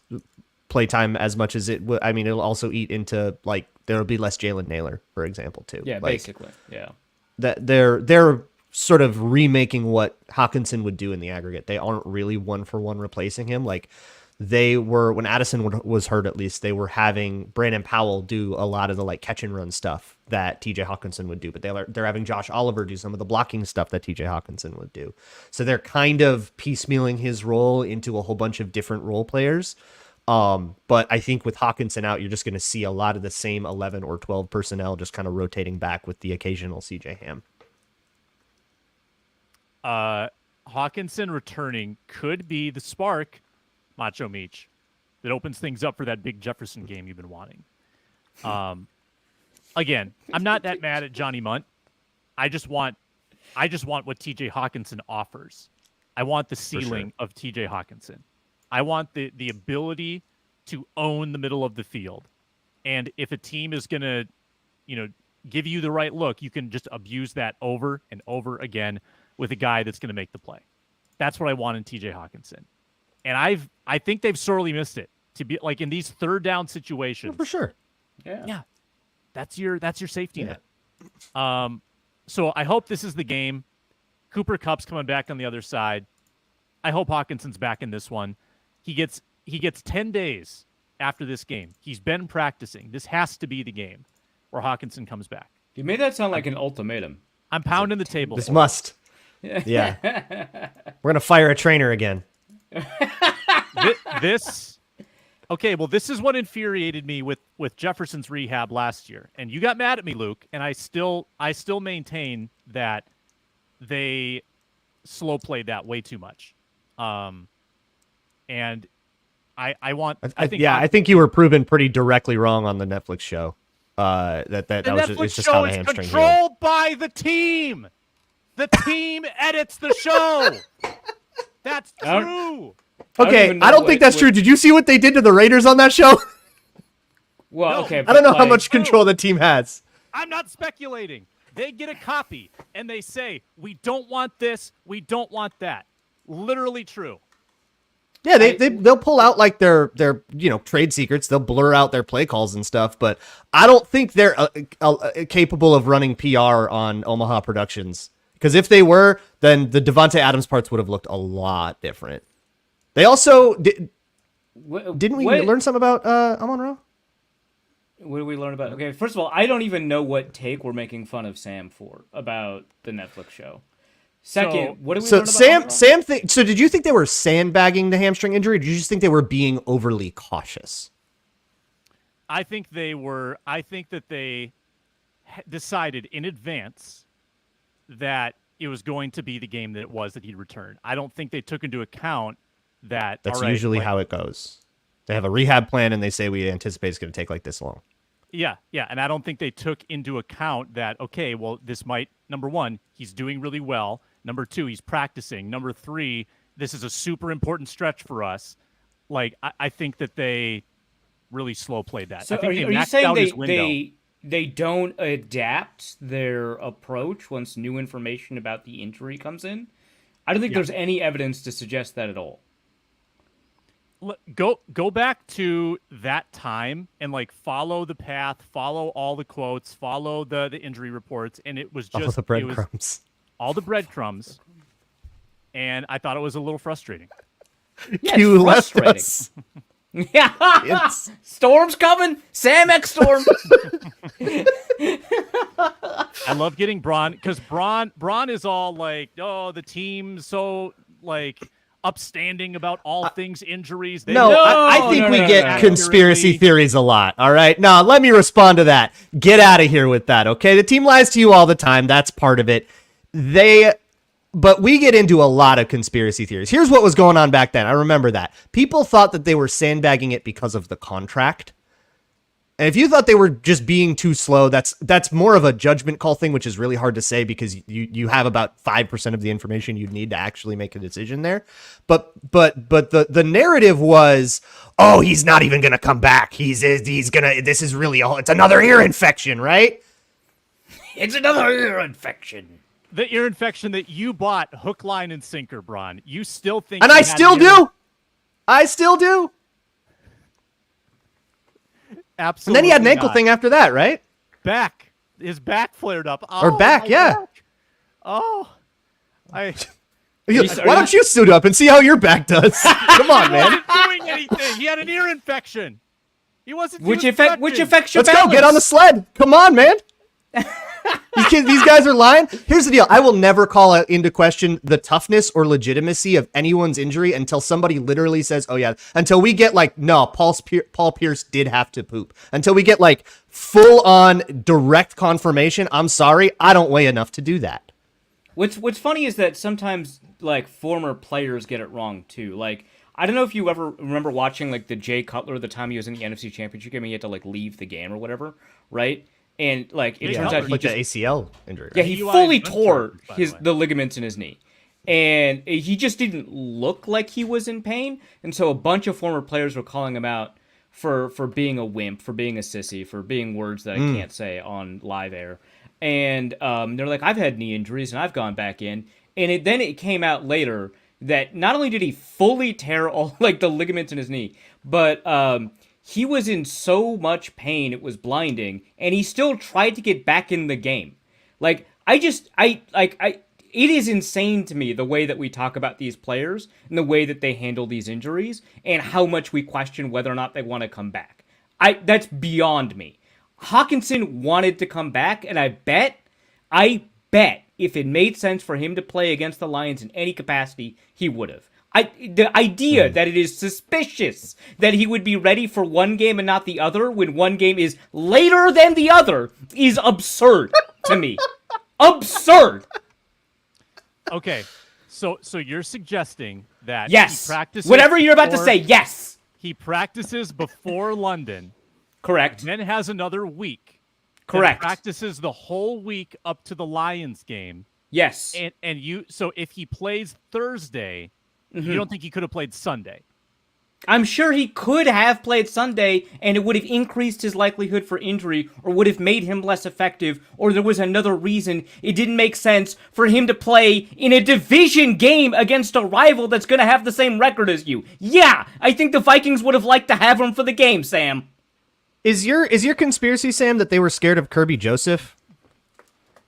playtime as much as it would. I mean, it'll also eat into like there'll be less Jalen Naylor, for example, too. Yeah, like, basically. Yeah. That they're sort of remaking what Hockenson would do in the aggregate. They aren't really 1-for-1 replacing him. Like they were when Addison was hurt, at least they were having Brandon Powell do a lot of the like catch and run stuff that TJ Hockenson would do, but they're having Josh Oliver do some of the blocking stuff that TJ Hockenson would do. So they're kind of piecemealing his role into a whole bunch of different role players. But I think with Hockenson out, you're just going to see a lot of the same 11 or 12 personnel just kind of rotating back with the occasional CJ Ham. Hockenson returning could be the spark, Macho Meach, that opens things up for that big Jefferson game you've been wanting. Again, I'm not that mad at Johnny Munt. I just want what TJ Hockenson offers. I want the ceiling of TJ Hockenson. I want the ability to own the middle of the field. And if a team is going to, give you the right look, you can just abuse that over and over again with a guy that's going to make the play. That's what I want in TJ Hockenson. And I think they've sorely missed it to be like in these third down situations. For sure. Yeah. That's your safety net. So I hope this is the game. Cooper Kupp's coming back on the other side. I hope Hawkinson's back in this one. He gets 10 days after this game. He's been practicing. This has to be the game where Hockenson comes back. You made that sound like an ultimatum. I'm pounding the table. This must. Yeah. We're going to fire a trainer again. Okay, well, this is what infuriated me with Jefferson's rehab last year. And you got mad at me, Luke, and I still maintain that they slow played that way too much. And I think you were proven pretty directly wrong on the Netflix show. That was just how the hamstring healed. Controlled by the team. The team edits the show. That's true. Okay, I don't think that's true. Did you see what they ddid to the Raiders on that show? Well, No. okay. I don't know how much control the team has. I'm not speculating. They get a copy and they say, we don't want this, we don't want that. Literally true. Yeah, they'll pull out like their trade secrets. They'll blur out their play calls and stuff, but I don't think they're capable of running PR on Omaha Productions. Because if they were, then the Devontae Adams parts would have looked a lot different. They also didn't we learn something about Amon-Ra? What did we learn about? Okay, first of all, I don't even know what take we're making fun of Sam for about the Netflix show. Second, what did we learn about Sam? So did you think they were sandbagging the hamstring injury, or did you just think they were being overly cautious? I think they were. I think that they decided in advance that it was going to be the game that it was that he'd return. I don't think they took into account that. That's usually how it goes. They have a rehab plan, and they say we anticipate it's going to take like this long. Yeah, and I don't think they took into account that, okay, well, this might, number one, he's doing really well. Number two, he's practicing. Number three, this is a super important stretch for us. Like, I think that they really slow played that. So I think are you saying they don't adapt their approach once new information about the injury comes in? I don't think there's any evidence to suggest that at all. Go back to that time and like follow the path, follow all the quotes, follow the injury reports, and it was just all the breadcrumbs. All the breadcrumbs, and I thought it was a little frustrating. Yeah, you it's left us. Yeah, Storm's coming. Sam X Storm. I love getting Braun because Braun is all like, oh, the team's so like upstanding about all things injuries. I think we get conspiracy theories a lot. All right. Now, let me respond to that. Get out of here with that. Okay. The team lies to you all the time. That's part of it. But we get into a lot of conspiracy theories. Here's what was going on back then. I remember that. People thought that they were sandbagging it because of the contract. And if you thought they were just being too slow, that's more of a judgment call thing, which is really hard to say because you have about 5% of the information you'd need to actually make a decision there. But the narrative was, oh, he's not even gonna come back. He's gonna. This is really it's another ear infection, right? It's another ear infection. The ear infection that you bought hook, line, and sinker, Braun. You still think, and I still do. I still do. Absolutely. And then he had an ankle thing after that, right? His back flared up. Or back, yeah. Back. Oh. Why don't you suit up and see how your back does? Come on, man. He wasn't doing anything. He had an ear infection. He wasn't. Which affects your Let's balance. go. Get on the sled. Come on, man. These guys are lying. Here's the deal. I will never call into question the toughness or legitimacy of anyone's injury until somebody literally says, oh, yeah. Until we get like, no, Paul Pierce did have to poop. Until we get like full-on direct confirmation, I'm sorry, I don't weigh enough to do that. What's funny is that sometimes like former players get it wrong too. Like, I don't know if you ever remember watching like the Jay Cutler the time he was in the NFC Championship game and he had to like leave the game or whatever, right? And like it turns out he just the ACL injury. Right? Yeah, he fully tore the ligaments in his knee, and he just didn't look like he was in pain. And so a bunch of former players were calling him out for being a wimp, for being a sissy, for being words that I can't say on live air. And they're like, I've had knee injuries and I've gone back in. And then it came out later that not only did he fully tear all like the ligaments in his knee, but he was in so much pain it was blinding, and he still tried to get back in the game. Like, it is insane to me the way that we talk about these players and the way that they handle these injuries and how much we question whether or not they want to come back. That's beyond me. Hockenson wanted to come back, and I bet if it made sense for him to play against the Lions in any capacity, he would have. The idea that it is suspicious that he would be ready for one game and not the other when one game is later than the other is absurd to me. Absurd. Okay, so you're suggesting that yes, he practices whatever you're about to say, yes. He practices before London. Correct. Then has another week. Correct. Then practices the whole week up to the Lions game. Yes. So if he plays Thursday, you don't think he could have played Sunday? I'm sure he could have played Sunday, and it would have increased his likelihood for injury, or would have made him less effective, or there was another reason it didn't make sense for him to play in a division game against a rival that's going to have the same record as you. Yeah, I think the Vikings would have liked to have him for the game, Sam. Is your conspiracy, Sam, that they were scared of Kirby Joseph?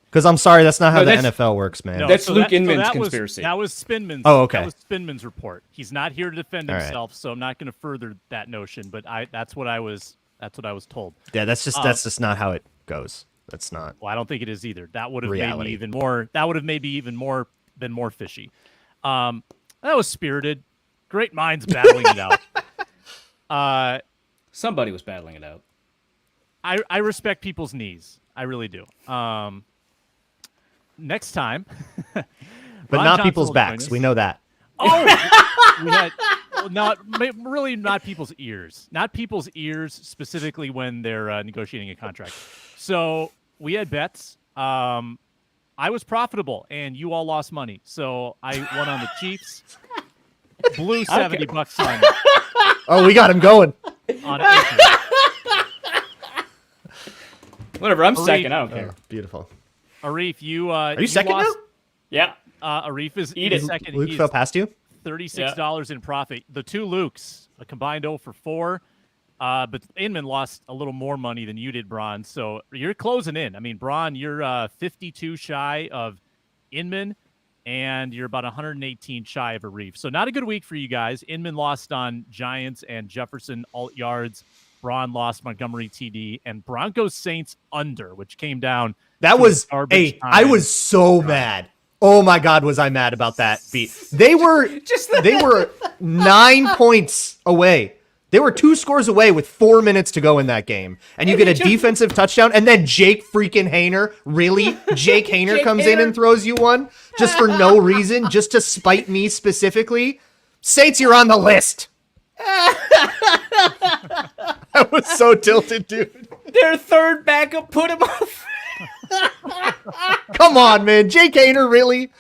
Because I'm sorry, that's not how the NFL works, man. No, that's Luke Inman's conspiracy. That was Spinman's. Oh, okay. That was Spinman's report. He's not here to defend himself, so I'm not going to further that notion. But that's what I was told. Yeah, that's just not how it goes. That's not. Well, I don't think it is either. That would have reality. made me even more. That would have maybe even more been more fishy. That was spirited. Great minds battling it out. Somebody was battling it out. I respect people's knees. I really do. Next time, but not people's backs. We know that. Oh, we had not people's ears. Not people's ears specifically when they're negotiating a contract. So we had bets. I was profitable, and you all lost money. So I won on the Chiefs. Blew $70 on. Oh, we got him going. On Whatever, I'm second. I don't care. Oh, beautiful. Arif, you are you second lost, now? Yeah. Arif is second. Luke fell past you. $36 in profit. The two Lukes, a combined 0 for 4. But Inman lost a little more money than you did, Braun. So you're closing in. I mean, Braun, you're 52 shy of Inman, and you're about 118 shy of Arif. So not a good week for you guys. Inman lost on Giants and Jefferson alt yards. Braun lost Montgomery TD, and Broncos Saints under, which came down. That was I was so mad. Oh my God, was I mad about that beat? They were 9 points away. They were 2 scores away with 4 minutes to go in that game, and you get a defensive touchdown, and then Jake freaking Hayner, really? Jake Hayner comes in and throws you one just for no reason, just to spite me specifically. Saints, you're on the list. I was so tilted, dude. Their third backup put him off. Come on, man. Jake Hayner, really?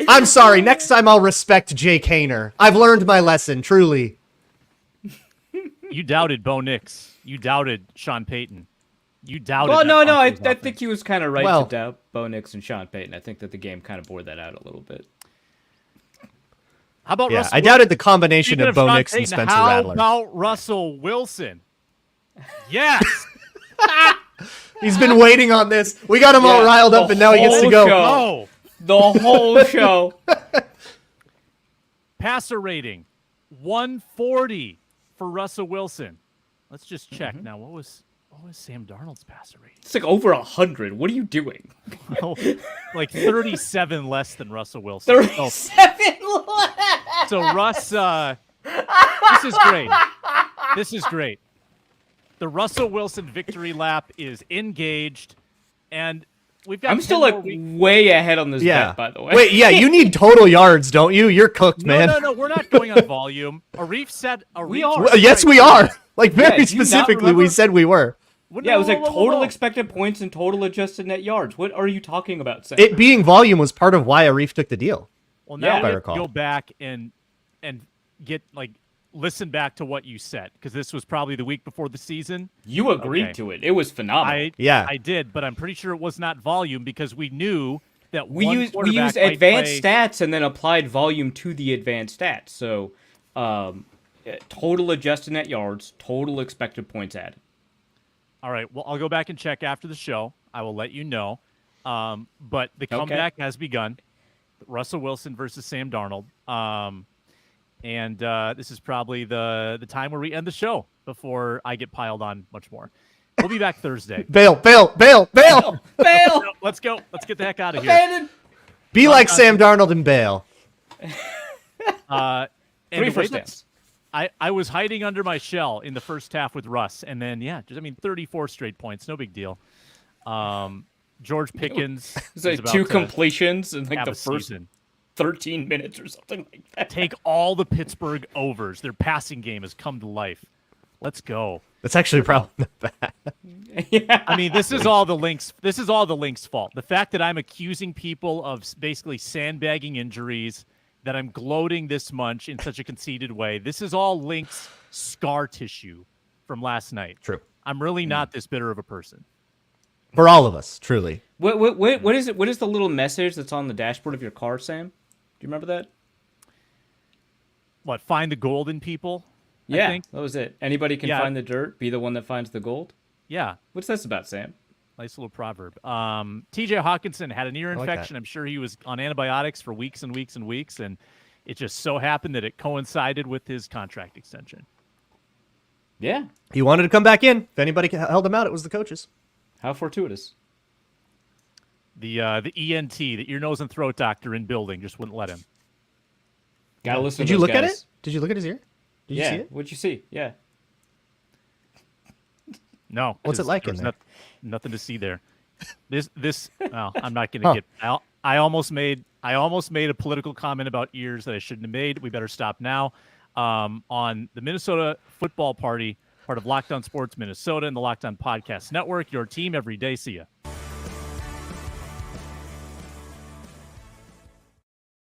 I'm sorry. Next time I'll respect Jake Hayner. I've learned my lesson, truly. You doubted Bo Nix. You doubted Sean Payton. You doubted. Well, no. I think he was kind of right to doubt Bo Nix and Sean Payton. I think that the game kind of bore that out a little bit. How about Russell? I doubted the combination of Bo Nix and Spencer Rattler. How about Russell Wilson? Yes. He's been waiting on this. We got him all riled up, and now he gets to go. No. The whole show. Passer rating, 140 for Russell Wilson. Let's just check now. What was Sam Darnold's passer rating? It's like over 100. What are you doing? Well, like 37 less than Russell Wilson. 37 less. So Russ, this is great. This is great. The Russell Wilson victory lap is engaged, and we've got. I'm still like way ahead on this bet, by the way. Wait, you need total yards, don't you? You're cooked, man. No, we're not going on volume. Arif said we are. Well, yes, we are. Like very specifically, we said we were. Yeah, it was like total expected points and total adjusted net yards. What are you talking about, Sam? It being volume was part of why Arif took the deal. Well, now we have to go back and get listen back to what you said, because this was probably the week before the season. You agreed to it. It was phenomenal. I did, but I'm pretty sure it was not volume, because we knew that we used advanced stats and then applied volume to the advanced stats. So total adjusted net yards, total expected points added. All right. Well, I'll go back and check after the show. I will let you know. But the comeback has begun. Russell Wilson versus Sam Darnold. And this is probably the time where we end the show before I get piled on much more. We'll be back Thursday. Bail. Let's go. Let's get the heck out of here. Abandoned. Be like Sam Darnold and bail. 3 first downs. I was hiding under my shell in the first half with Russ, and then 34 straight points, no big deal. George Pickens, it's like 2 completions in like the first 13 minutes or something like that. Take all the Pittsburgh overs. Their passing game has come to life. Let's go. That's actually probably not bad. Yeah. I mean, this is all the Lynx. This is all the Lynx' fault. The fact that I'm accusing people of basically sandbagging injuries that I'm gloating this much in such a conceited way. This is all Link's scar tissue from last night. True. I'm really not this bitter of a person. For all of us, truly. What is it? What is the little message that's on the dashboard of your car, Sam? Do you remember that? What, find the gold in people? Yeah, I think. that was it. Anybody can find the dirt, be the one that finds the gold. Yeah. What's this about, Sam? Nice little proverb. TJ Hockenson had an ear infection. I'm sure he was on antibiotics for weeks and weeks and weeks, and it just so happened that it coincided with his contract extension. Yeah. He wanted to come back in. If anybody held him out, it was the coaches. How fortuitous. The ENT, the ear, nose, and throat doctor in building, just wouldn't let him. Gotta listen Did to you those look at guys. it? Did you look at his ear? Did you see it? What'd you see? Yeah. No. What's it like in there? Nothing to see there. Well, I'm not going to get. I almost made a political comment about ears that I shouldn't have made. We better stop now. On the Minnesota Football Party, part of Locked On Sports Minnesota and the Locked On Podcast Network, your team every day. See ya.